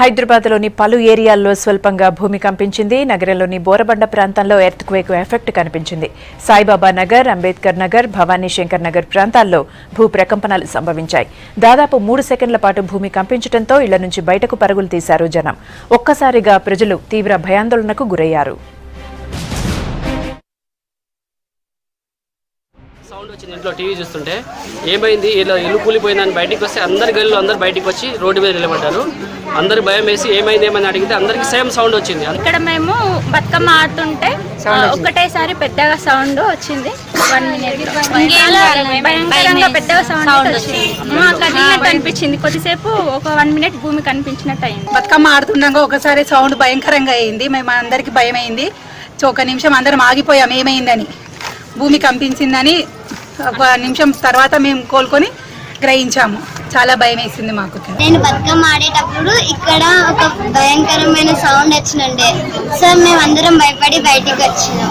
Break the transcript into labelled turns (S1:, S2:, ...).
S1: హైదరాబాద్లోని పలు ఏరియాల్లో స్వల్పంగా భూమి కంపించింది. నగరంలోని బోరబండ ప్రాంతంలో ఎర్త్క్వేక్ ఎఫెక్ట్ కనిపించింది. సాయిబాబా నగర్, అంబేద్కర్ నగర్, భవానీ శంకర్ నగర్ ప్రాంతాల్లో భూ ప్రకంపనలు సంభవించాయి. దాదాపు 3 సెకండ్ల పాటు భూమి కంపించడంతో ఇళ్ల నుంచి బయటకు పరుగులు తీశారు జనం. ఒక్కసారిగా ప్రజలు తీవ్ర భయాందోళనకు గురయ్యారు.
S2: సౌండ్ వచ్చింది. ఇంట్లో టీవీ చూస్తుంటే ఏమైంది, ఇలా ఇల్లు కూలిపోయిందని బయటికి వస్తే అందరి గల్లీలో అందరు బయటికి వచ్చి రోడ్డు మీద నిలబడ్డారు. అందరు భయం వేసి ఏమైంది అడిగితే అందరికి సేమ్ సౌండ్ వచ్చింది.
S3: ఇక్కడ మేము బతుకమ్మ ఆడుతుంటే ఒకటేసారి పెద్దగా సౌండ్ వచ్చింది. 1 మినిట్ భయంకరంగా పెద్దగా సౌండ్ వచ్చింది. కదిలినట్టు అనిపించింది. కొద్దిసేపు ఒక 1 మినిట్ భూమి కనిపించినట్టు అయింది.
S4: బతుకమ్మ ఆడుతుండగా ఒకసారి సౌండ్ భయంకరంగా అయింది. మేము అందరికి భయం అయింది. ఒక నిమిషం అందరం ఆగిపోయాం ఏమైందని. భూమి కంపించిందని 1 నిమిషం తర్వాత మేము కోలుకొని గ్రహించాము. చాలా భయం వేసింది మాకు.
S5: నేను బతుకమ్మ ఆడేటప్పుడు ఇక్కడ ఒక భయంకరమైన సౌండ్ వచ్చినండే. సో మేము అందరం భయపడి బయటికి వచ్చినాం.